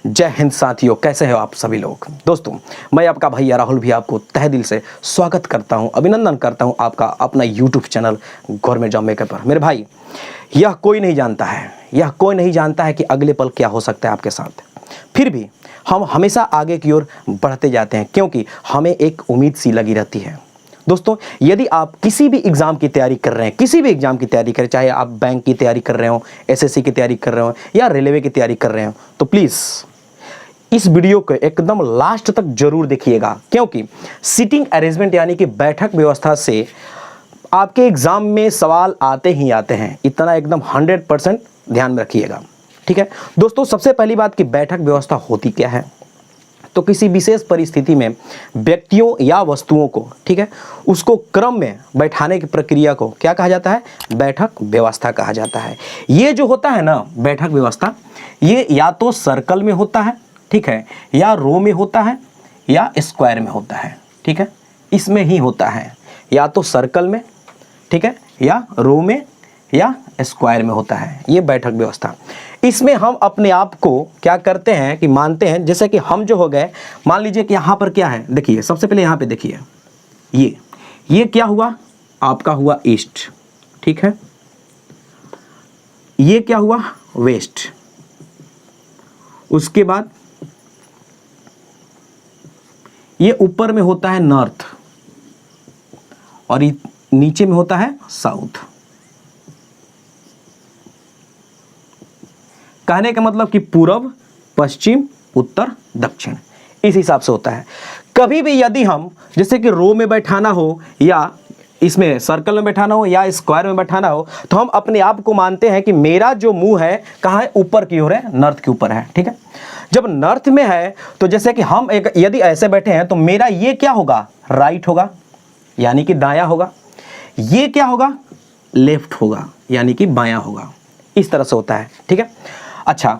जय हिंद साथियों, कैसे हो आप सभी लोग। दोस्तों, मैं आपका भैया राहुल भी आपको तहे दिल से स्वागत करता हूं, अभिनंदन करता हूं आपका अपना YouTube channel government job maker पर। मेरे भाई, यह कोई नहीं जानता है कि अगले पल क्या हो सकता है आपके साथ। फिर भी हम हमेशा आगे की ओर बढ़ते जाते हैं, क्योंकि हमें एक उम्मीद सी लगी रहती है। दोस्तों, यदि आप किसी भी एग्ज़ाम की तैयारी कर रहे हैं, किसी भी एग्ज़ाम की तैयारी करें, चाहे आप बैंक की तैयारी कर रहे हो, एसएससी की तैयारी कर रहे हो या रेलवे की तैयारी कर रहे हो, तो प्लीज़ इस वीडियो को एकदम लास्ट तक जरूर देखिएगा, क्योंकि सीटिंग अरेंजमेंट यानी कि बैठक व्यवस्था से आपके एग्ज़ाम में सवाल आते ही आते हैं। इतना एकदम 100% ध्यान में रखिएगा, ठीक है दोस्तों। सबसे पहली बात कि बैठक व्यवस्था होती क्या है, तो किसी विशेष परिस्थिति में व्यक्तियों या वस्तुओं को, ठीक है, उसको क्रम में बैठाने की प्रक्रिया को क्या कहा जाता है, बैठक व्यवस्था कहा जाता है। ये जो होता है ना बैठक व्यवस्था, ये या तो सर्कल में होता है, ठीक है, या रो में होता है या स्क्वायर में होता है, ठीक है, इसमें ही होता है, या तो सर्कल में, ठीक है, या रो में या स्क्वायर में होता है ये बैठक व्यवस्था। इसमें हम अपने आप को क्या करते हैं कि मानते हैं, जैसे कि हम जो हो गए, मान लीजिए कि यहाँ पर क्या है, देखिए सबसे पहले यहाँ पे देखिए, ये क्या हुआ, आपका हुआ ईस्ट, ठीक है, ये क्या हुआ, वेस्ट, उसके बाद ये ऊपर में होता है नॉर्थ और नीचे में होता है साउथ। कहने का मतलब कि पूर्व, पश्चिम, उत्तर, दक्षिण, इस हिसाब से होता है। कभी भी यदि हम जैसे कि रो में बैठाना हो या इसमें सर्कल में बैठाना हो या स्क्वायर में बैठाना हो, तो हम अपने आप को मानते हैं कि मेरा जो मुंह है कहाँ है, ऊपर की ओर है, नॉर्थ के ऊपर है, ठीक है। जब नॉर्थ में है तो जैसे कि हम एक यदि ऐसे बैठे हैं तो मेरा ये क्या होगा, राइट होगा यानी कि दायां होगा, ये क्या होगा, लेफ्ट होगा यानी कि बायां होगा। इस तरह से होता है, ठीक है। अच्छा,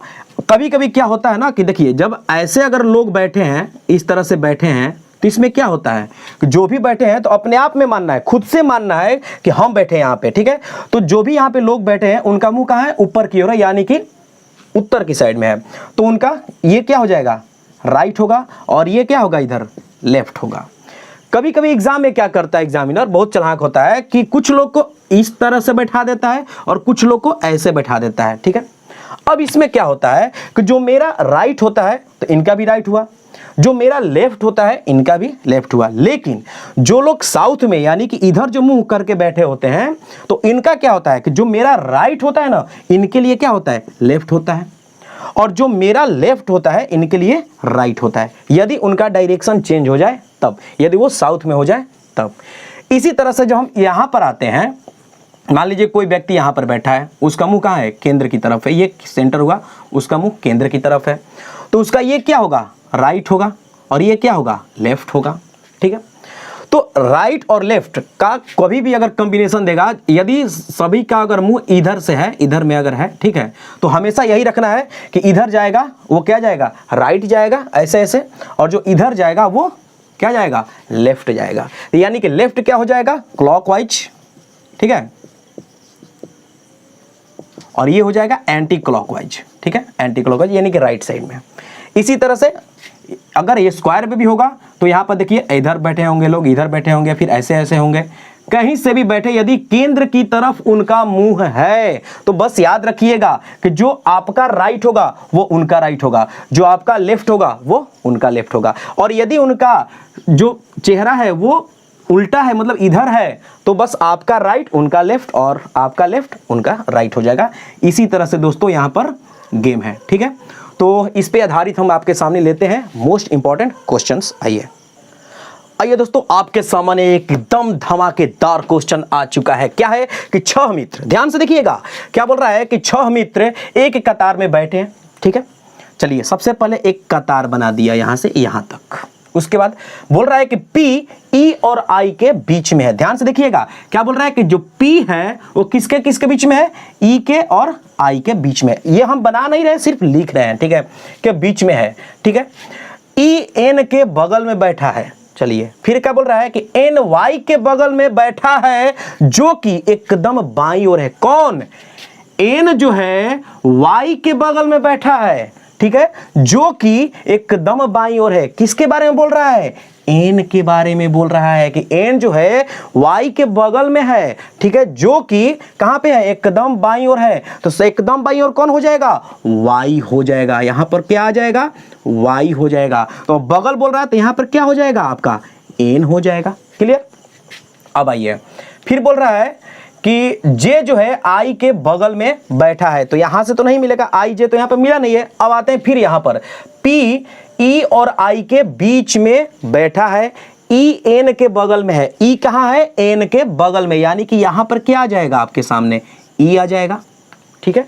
कभी कभी क्या होता है ना कि देखिए, जब ऐसे अगर लोग बैठे हैं, इस तरह से बैठे हैं, तो इसमें क्या होता है कि जो भी बैठे हैं तो अपने आप में मानना है, खुद से मानना है कि हम बैठे हैं यहाँ पे, ठीक है। तो जो भी यहाँ पे लोग बैठे हैं उनका मुंह कहाँ है, ऊपर की ओर है यानी कि उत्तर की साइड में है, तो उनका ये क्या हो जाएगा, राइट होगा, और ये क्या होगा, इधर लेफ्ट होगा। कभी कभी एग्जाम में क्या करता है एग्जामिनर, बहुत चालाक होता है कि कुछ लोग को इस तरह से बैठा देता है और कुछ लोग को ऐसे बैठा देता है, ठीक है। अब इसमें क्या होता है कि जो मेरा राइट होता है तो इनका भी राइट हुआ, जो मेरा लेफ्ट होता है इनका भी लेफ्ट हुआ। लेकिन जो लोग साउथ में यानी कि इधर जो मुंह करके बैठे होते हैं, तो इनका क्या होता है कि जो मेरा राइट होता है ना, इनके लिए क्या होता है, लेफ्ट होता है, और जो मेरा लेफ्ट होता है इनके लिए राइट होता है। यदि उनका डायरेक्शन चेंज हो जाए तब, यदि वो साउथ में हो जाए तब। इसी तरह से जब हम यहां पर आते हैं, मान लीजिए कोई व्यक्ति यहाँ पर बैठा है, उसका मुंह कहाँ है, केंद्र की तरफ है, ये सेंटर हुआ, उसका मुंह केंद्र की तरफ है, तो उसका ये क्या होगा, राइट होगा, और ये क्या होगा, लेफ्ट होगा, ठीक है। तो राइट और लेफ्ट का कभी भी अगर कॉम्बिनेशन देगा, यदि सभी का अगर मुंह इधर से है, इधर में अगर है, ठीक है, तो हमेशा यही रखना है कि इधर जाएगा वो क्या जाएगा, राइट जाएगा ऐसे ऐसे, और जो इधर जाएगा वो क्या जाएगा, लेफ्ट जाएगा। यानी कि लेफ्ट क्या हो जाएगा, क्लॉकवाइज, ठीक है, और ये हो जाएगा एंटी क्लॉकवाइज, ठीक है, एंटी क्लॉकवाइज यानी कि राइट साइड में। इसी तरह से अगर ये स्क्वायर में भी होगा तो यहाँ पर देखिए, इधर बैठे होंगे लोग, इधर बैठे होंगे, फिर ऐसे ऐसे होंगे, कहीं से भी बैठे, यदि केंद्र की तरफ उनका मुंह है तो बस याद रखिएगा कि जो आपका राइट होगा वो उनका राइट होगा, जो आपका लेफ्ट होगा वो उनका लेफ्ट होगा। और यदि उनका जो चेहरा है वो उल्टा है, मतलब इधर है, तो बस आपका राइट उनका लेफ्ट और आपका लेफ्ट उनका राइट हो जाएगा। इसी तरह से दोस्तों यहाँ पर गेम है, ठीक है। तो इस पे आधारित हम आपके सामने लेते हैं मोस्ट इंपॉर्टेंट क्वेश्चंस। आइए दोस्तों, आपके सामने एकदम धमाकेदार क्वेश्चन आ चुका है। क्या है कि 6 मित्र, ध्यान से देखिएगा, क्या बोल रहा है कि 6 मित्र एक कतार में बैठे हैं, ठीक है। चलिए, सबसे पहले एक कतार बना दिया यहां से यहां तक, उसके बाद बोल रहा है कि P E और I के बीच में है। ध्यान से देखिएगा, क्या बोल रहा है कि जो P है वो किसके किसके बीच में है, E के और I के बीच में। ये हम बना नहीं रहे, सिर्फ लिख रहे हैं, ठीक है, के बीच में है, ठीक है। E N के बगल में बैठा है। चलिए, फिर क्या बोल रहा है कि N Y के बगल में बैठा है, जो कि एकदम बाईं ओर है। कौन, N जो है Y के बगल में बैठा है, ठीक है, जो कि एकदम बाईं ओर है। किसके बारे में बोल रहा है? एन के बारे में बोल रहा है कि एन जो है वाई के बगल में है, ठीक है, जो कि कहां पे है? एकदम बाईं ओर है। तो एकदम बाईं ओर कौन हो जाएगा? वाई हो जाएगा। यहां पर क्या आ जाएगा? वाई हो जाएगा। तो बगल बोल रहा है तो यहां पर क्या हो जाएगा आपका? एन हो जाएगा। क्लियर? अब आइए, फिर बोल रहा है कि जे जो है आई के बगल में बैठा है, तो यहां से तो नहीं मिलेगा आई जे, तो यहां पर मिला नहीं है। अब आते हैं फिर यहां पर पी ई और आई के बीच में बैठा है, ई एन के बगल में है। ई कहां है? एन के बगल में, यानी कि यहां पर क्या आ जाएगा आपके सामने? ई आ जाएगा। ठीक है,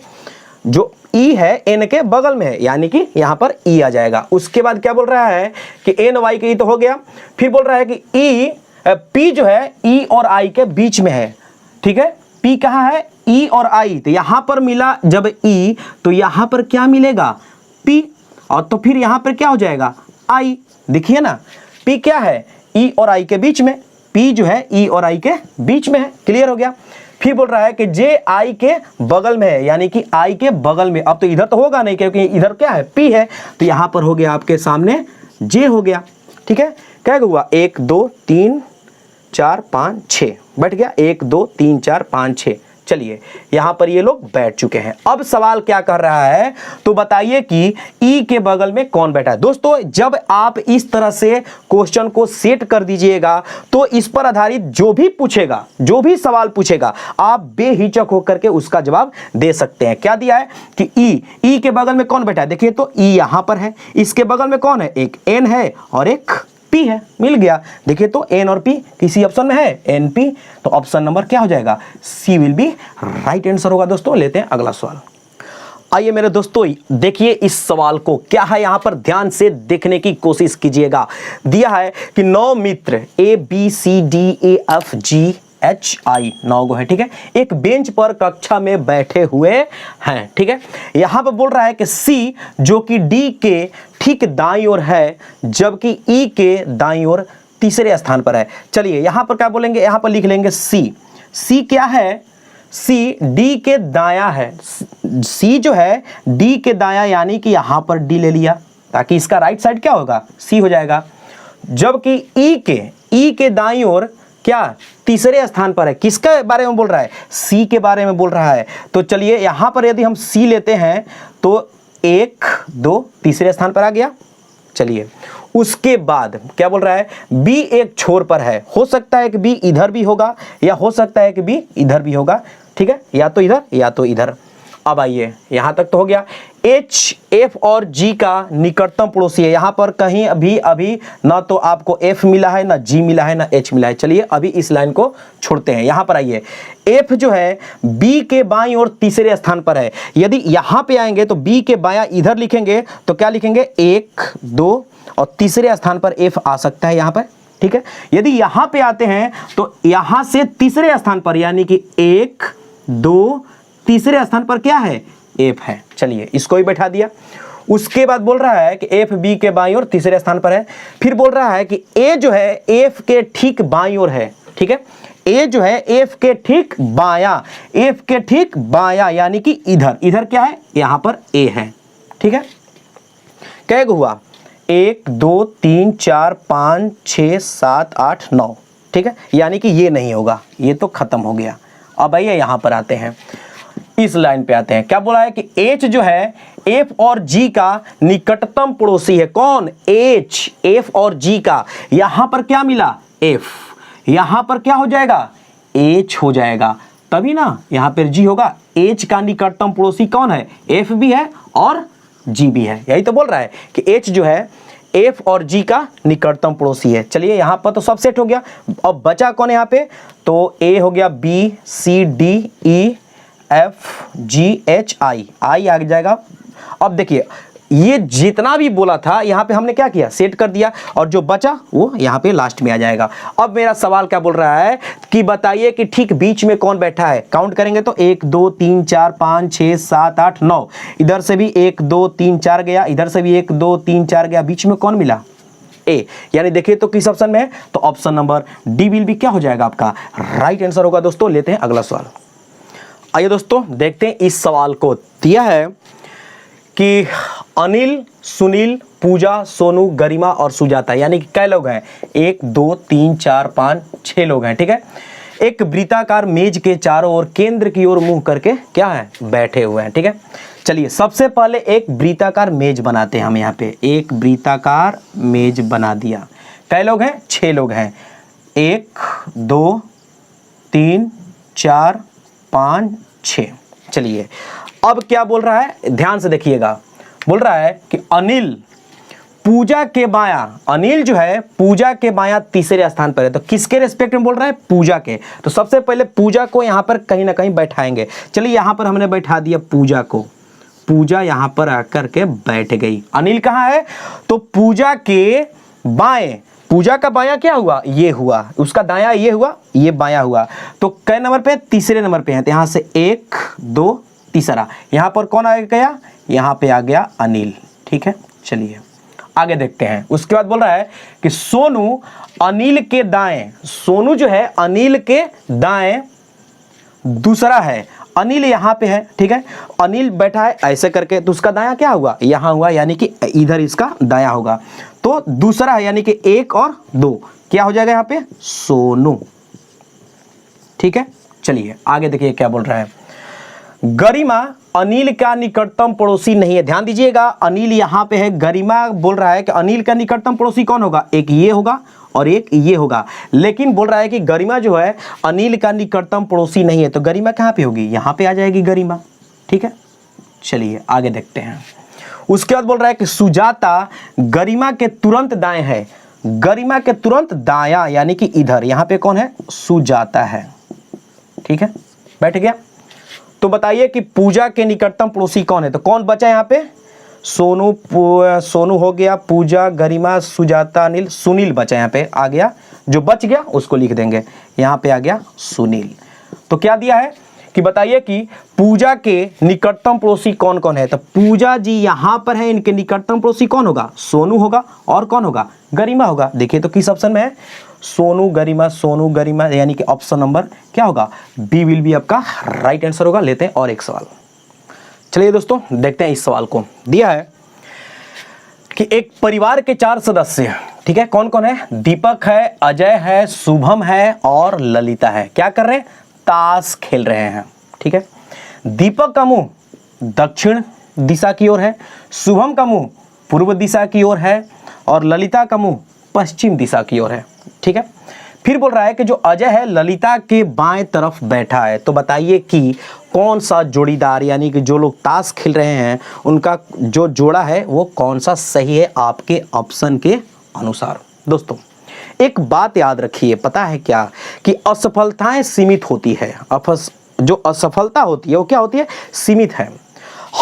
जो ई है एन के बगल में है, यानी कि यहां पर ई आ जाएगा। उसके बाद क्या बोल रहा है कि एन वाई के ई तो हो गया। फिर बोल रहा है कि ई पी जो है ई और आई के बीच में है। ठीक है, पी कहां है? ई और आई, तो यहां पर मिला जब ई, तो यहां पर क्या मिलेगा? पी, और तो फिर यहां पर क्या हो जाएगा? आई। देखिए ना, पी क्या है? ई और आई के बीच में। पी जो है ई और आई के बीच में है। क्लियर हो गया? फिर बोल रहा है कि जे आई के बगल में है, यानी कि आई के बगल में। अब तो इधर तो होगा नहीं क्योंकि इधर क्या है? पी है, तो यहां पर हो गया आपके सामने जे हो गया। ठीक है, क्या हुआ? 1 2 3 4 5 6 बैठ गया। 1 2 3 4 5 6। चलिए, यहां पर ये लोग बैठ चुके हैं। अब सवाल क्या कर रहा है, तो बताइए कि ई के बगल में कौन बैठा है। दोस्तों, जब आप इस तरह से क्वेश्चन को सेट कर दीजिएगा तो इस पर आधारित जो भी पूछेगा, जो भी सवाल पूछेगा, आप बेहिचक होकर के उसका जवाब दे सकते हैं। क्या दिया है कि ई के बगल में कौन बैठा है? देखिए तो ई यहां पर है, इसके बगल में कौन है? एक एन है और एक पी है। मिल गया। देखिए तो एन और पी किसी ऑप्शन में है? N P. तो ऑप्शन नंबर क्या हो जाएगा? C will be right answer होगा। दोस्तों, लेते हैं अगला सवाल। आइए मेरे दोस्तों, देखिए इस सवाल को क्या है, यहां पर ध्यान से देखने की कोशिश कीजिएगा। दिया है कि 9 मित्र A B C D A F G H I, 9 गो है। ठीक है, एक बेंच पर कक्षा में बैठे हुए हैं। ठीक है, यहां पर बोल रहा है कि सी जो कि डी के ठीक दाईं ओर है, जबकि ई के दाईं ओर तीसरे स्थान पर है। चलिए यहां पर क्या बोलेंगे? यहां पर लिख लेंगे सी। सी क्या है? सी डी के दाया है। सी जो है डी के दाया, यानी कि यहां पर डी ले लिया ताकि इसका राइट साइड क्या होगा? सी हो जाएगा। जबकि ई के दाईं ओर क्या तीसरे स्थान पर है। किसके बारे में बोल रहा है? सी के बारे में बोल रहा है। तो चलिए यहां पर यदि हम सी लेते हैं तो 1 2 तीसरे स्थान पर आ गया। चलिए उसके बाद क्या बोल रहा है? बी एक छोर पर है। हो सकता है कि बी इधर भी होगा या हो सकता है कि बी इधर भी होगा। ठीक है, या तो इधर या तो इधर। अब आइए, यहां तक तो हो गया। एच एफ और जी का निकटतम पड़ोसी है। यहां पर कहीं अभी ना तो आपको एफ मिला है, ना जी मिला है, ना एच मिला है। चलिए अभी इस लाइन को छोड़ते हैं। यहां पर आइए, एफ जो है बी के बाईं और तीसरे स्थान पर है। यदि यहां पे आएंगे तो बी के बायां इधर लिखेंगे तो क्या लिखेंगे? 1 2 और तीसरे स्थान पर एफ आ सकता है यहां पर। ठीक है, यदि यहां पे आते हैं तो यहां से तीसरे स्थान पर, यानी कि 1 2 तीसरे स्थान पर क्या है? एफ है। चलिए इसको ही बैठा दिया। उसके बाद बोल रहा है कि एफ बी के बाईं ओर तीसरे स्थान पर है। फिर बोल रहा है कि ए जो है एफ के ठीक बाईं ओर है। ठीक है, ए जो है एफ के ठीक बायां, एफ के ठीक बायां, यानी कि इधर। इधर क्या है? यहां पर ए है। ठीक है, क्या हुआ? 1 2 3 4 5 6 7 8 9। ठीक है, यानी कि ये नहीं होगा, ये तो खत्म हो गया। अब आइए यहां पर आते हैं, इस लाइन पे आते हैं। क्या बोला है कि H जो है F और G का निकटतम पड़ोसी है। कौन? H, F और G का। यहां पर क्या मिला? F। यहां पर क्या हो जाएगा? H हो जाएगा, तभी ना यहां पर G होगा। H का निकटतम पड़ोसी कौन है? F भी है और G भी है। यही तो बोल रहा है कि H जो है F और G का निकटतम पड़ोसी है। चलिए यहां पर तो सब सेट हो गया। अब बचा कौन है यहां पे? तो A हो गया, B C D E F G H I आ जाएगा। अब देखिए ये जितना भी बोला था यहाँ पे हमने क्या किया? सेट कर दिया, और जो बचा वो यहाँ पे लास्ट में आ जाएगा। अब मेरा सवाल क्या बोल रहा है कि बताइए कि ठीक बीच में कौन बैठा है। काउंट करेंगे तो 1 2 3 4 5 6 7 8 9। इधर से भी 1 2 3 4 गया, इधर से भी 1 2 3 4 गया, बीच में कौन मिला? ए। यानी देखिए तो किस ऑप्शन में है? तो option number D will be क्या हो जाएगा आपका? राइट आंसर होगा। दोस्तों लेते हैं अगला सवाल। आइए दोस्तों देखते हैं इस सवाल को। दिया है कि अनिल, सुनील, पूजा, सोनू, गरिमा और सुजाता, यानी कि कै लोग हैं? 1 2 3 4 5 6 लोग हैं। ठीक है, एक वृत्ताकार मेज के चारों ओर केंद्र की ओर मुंह करके क्या है? बैठे हुए हैं। ठीक है, चलिए सबसे पहले एक वृत्ताकार मेज बनाते हैं हम। यहाँ पे एक वृत्ताकार मेज बना दिया। कै लोग हैं? 6 लोग हैं। 1 2 3 4 5 6। चलिए अब क्या बोल रहा है, ध्यान से देखिएगा। बोल रहा है कि अनिल पूजा के बायां, अनिल जो है पूजा के बायां तीसरे स्थान पर है। तो किसके रेस्पेक्ट में बोल रहा है? पूजा के। तो सबसे पहले पूजा को यहां पर कहीं ना कहीं बैठाएंगे। चलिए यहां पर हमने बैठा दिया पूजा को। पूजा यहां पर आकर के बैठ गई। अनिल कहां है? तो पूजा के बाएं, पूजा का बायां क्या हुआ? ये हुआ। उसका दायां ये हुआ, ये बायां हुआ। तो कै नंबर पे? तीसरे नंबर पे है। तो यहां से 1 2 तीसरा। यहां पर कौन आ गया? यहां पे आ गया अनिल। ठीक है, चलिए आगे देखते हैं। उसके बाद बोल रहा है कि सोनू अनिल के दाएं, सोनू जो है अनिल के दाएं दूसरा है। अनिल यहां पे है। ठीक है, अनिल बैठा है ऐसे करके, तो उसका दायां क्या हुआ? यहां हुआ, यानी कि इधर इसका दायां होगा। तो दूसरा है, यानी कि 1 और 2 क्या हो जाएगा यहां पे? सोनू। ठीक है, चलिए आगे देखिए क्या बोल रहा है। गरिमा अनिल का निकटतम पड़ोसी नहीं है। ध्यान दीजिएगा, अनिल यहां पे है, गरिमा बोल रहा है कि अनिल का निकटतम पड़ोसी कौन होगा? एक ये होगा और एक ये होगा। लेकिन बोल रहा है कि गरिमा जो है अनिल का निकटतम पड़ोसी नहीं है। तो गरिमा कहां पे होगी? यहां पे आ जाएगी गरिमा। ठीक है, चलिए आगे देखते हैं। उसके बाद बोल रहा है कि सुजाता गरिमा के तुरंत दाएं है। गरिमा के तुरंत दायां, यानी कि इधर, यहां पे कौन है? सुजाता है। ठीक है, बैठ गया। तो बताइए कि पूजा के निकटतम पड़ोसी कौन है? तो कौन बचा यहाँ पे? सोनू, सोनू हो गया, पूजा, गरिमा, सुजाता, अनिल, सुनील बचा। यहाँ पे आ गया, जो बच गया उसको लिख देंगे। यहाँ पे आ गया सुनील। तो क्या दिया है कि बताइए कि पूजा के निकटतम पड़ोसी कौन कौन है? तो पूजा जी यहाँ पर है, इनके निकटतम पड़ोसी कौन होगा? सोनू होगा। और कौन होगा? गरिमा होगा। देखिए तो किस ऑप्शन में है? सोनू गरिमा, यानी कि ऑप्शन नंबर क्या होगा? बी विल बी आपका राइट आंसर होगा। लेते हैं और एक सवाल। चलिए दोस्तों देखते हैं इस सवाल को। दिया है कि एक परिवार के 4 सदस्य, ठीक है, कौन कौन है? दीपक है, अजय है, शुभम है और ललिता है। क्या कर रहे हैं? ताश खेल रहे हैं। ठीक है, दीपक का मुंह दक्षिण दिशा की ओर है, शुभम का मुंह पूर्व दिशा की ओर है और ललिता का मुंह पश्चिम दिशा की ओर है। ठीक है, फिर बोल रहा है कि जो अजय है ललिता के बाएं तरफ बैठा है। तो बताइए कि कौन सा जोड़ीदार, यानी कि जो लोग ताश खेल रहे हैं उनका जो जोड़ा है वो कौन सा सही है आपके ऑप्शन के अनुसार। दोस्तों एक बात याद रखिए, पता है क्या, कि असफलताएं सीमित होती है। जो असफलता होती है वो क्या होती है? सीमित है।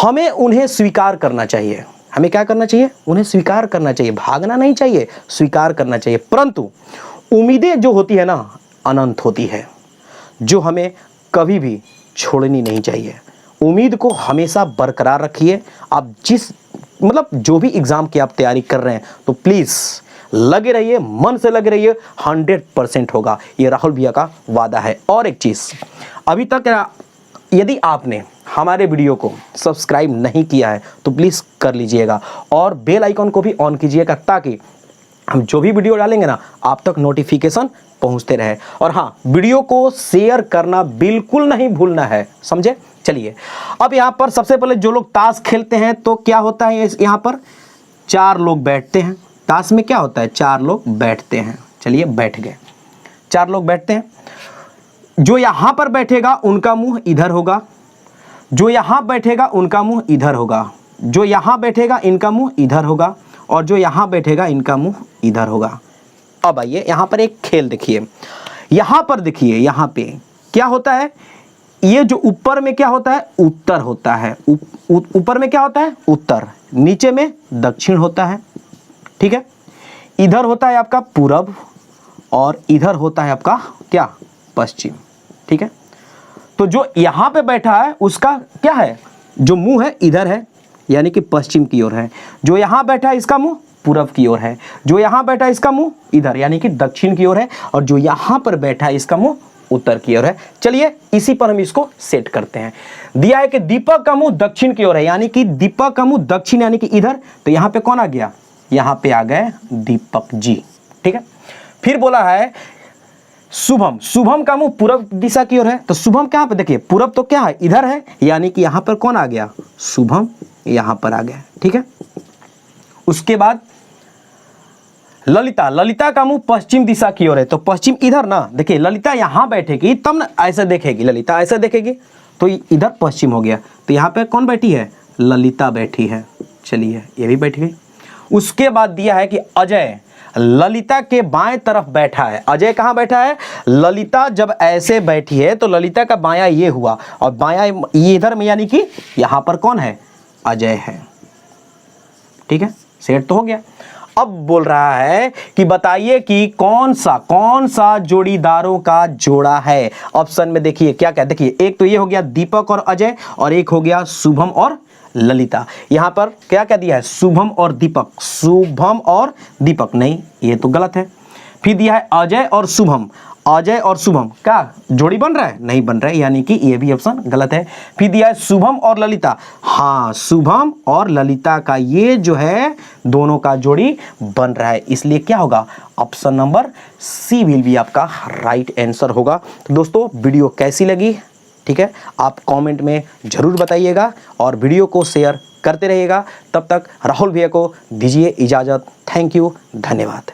हमें उन्हें स्वीकार करना चाहिए। हमें क्या करना चाहिए? उन्हें स्वीकार करना चाहिए। भागना नहीं चाहिए, स्वीकार करना चाहिए। परंतु उम्मीदें जो होती है ना, अनंत होती है, जो हमें कभी भी छोड़नी नहीं चाहिए। उम्मीद को हमेशा बरकरार रखिए। आप जो भी एग्जाम की आप तैयारी कर रहे हैं तो प्लीज़ लगे रहिए, मन से लगे रहिए, 100% होगा। ये राहुल भैया का वादा है। और एक चीज़, अभी तक यदि आपने हमारे वीडियो को सब्सक्राइब नहीं किया है तो प्लीज़ कर लीजिएगा और बेल आइकन को भी ऑन कीजिएगा, ताकि हम जो भी वीडियो डालेंगे ना आप तक नोटिफिकेशन पहुंचते रहे। और हाँ, वीडियो को शेयर करना बिल्कुल नहीं भूलना है, समझे। चलिए अब यहाँ पर सबसे पहले जो लोग ताश खेलते हैं तो क्या होता है, यहाँ पर 4 लोग बैठते हैं। ताश में क्या होता है? 4 लोग बैठते हैं। चलिए बैठ गए, 4 लोग बैठते हैं। जो यहाँ पर बैठेगा उनका मुंह इधर होगा, जो यहाँ बैठेगा उनका मुंह इधर होगा, जो यहाँ बैठेगा इनका मुंह इधर होगा और जो यहाँ बैठेगा इनका मुंह इधर होगा। अब आइए यहाँ पर एक खेल देखिए। यहाँ पर देखिए, यहाँ पे क्या होता है? ये जो ऊपर में क्या होता है? उत्तर होता है। ऊपर में क्या होता है? उत्तर। नीचे में दक्षिण होता है। ठीक है, इधर होता है आपका पूरब और इधर होता है आपका क्या? पश्चिम। ठीक है, तो जो यहाँ पे बैठा है उसका क्या है? जो मुंह है इधर है, यानी कि पश्चिम की ओर है। जो यहाँ बैठा है इसका मुंह पूरब की ओर है। जो यहाँ बैठा है इसका मुंह इधर, यानी कि दक्षिण की ओर है। और जो यहाँ पर बैठा है इसका मुंह उत्तर की ओर है। चलिए इसी पर हम इसको सेट करते हैं। दिया है कि दीपक का मुंह दक्षिण की ओर है, यानी कि दीपक का मुंह दक्षिण यानी कि इधर, तो यहां पे कौन आ गया, यहां पे आ गए दीपक जी। ठीक है, फिर बोला है शुभम, शुभम का मुंह पूर्व दिशा की ओर है, तो शुभम कहां पे, देखिए पूर्व तो क्या है, इधर है, यानी कि यहां पर कौन आ गया, शुभम यहां पर आ गया। ठीक है, उसके बाद ललिता, ललिता का मुंह पश्चिम दिशा की ओर है, तो पश्चिम इधर ना, देखिए ललिता यहां बैठेगी तब ना ऐसे देखेगी, ललिता ऐसे देखेगी तो इधर पश्चिम हो गया, तो यहां पे कौन बैठी है, ललिता बैठी है। चलिए ये भी बैठ गई। उसके बाद दिया है कि अजय ललिता के बाएं तरफ बैठा है। अजय कहां बैठा है, ललिता जब ऐसे बैठी है तो ललिता का बायां ये हुआ और बायां ये इधर में, यानी कि यहां पर कौन है, अजय है। ठीक है, सेट तो हो गया। अब बोल रहा है कि बताइए कि कौन सा जोड़ीदारों का जोड़ा है। ऑप्शन में देखिए क्या क्या, देखिए एक तो ये हो गया दीपक और अजय, और एक हो गया शुभम और ललिता। यहां पर क्या क्या दिया है, शुभम और दीपक, शुभम और दीपक, नहीं ये तो गलत है। फिर दिया है अजय और शुभम, अजय और शुभम क्या जोड़ी बन रहा है, नहीं बन रहा है, यानी कि ये भी ऑप्शन गलत है। फिर दिया है शुभम और ललिता, हाँ शुभम और ललिता का ये जो है दोनों का जोड़ी बन रहा है, इसलिए क्या होगा, option number C will be आपका राइट आंसर होगा। तो दोस्तों वीडियो कैसी लगी, ठीक है, आप कमेंट में जरूर बताइएगा और वीडियो को शेयर करते रहिएगा। तब तक राहुल भैया को दीजिए इजाज़त। थैंक यू, धन्यवाद।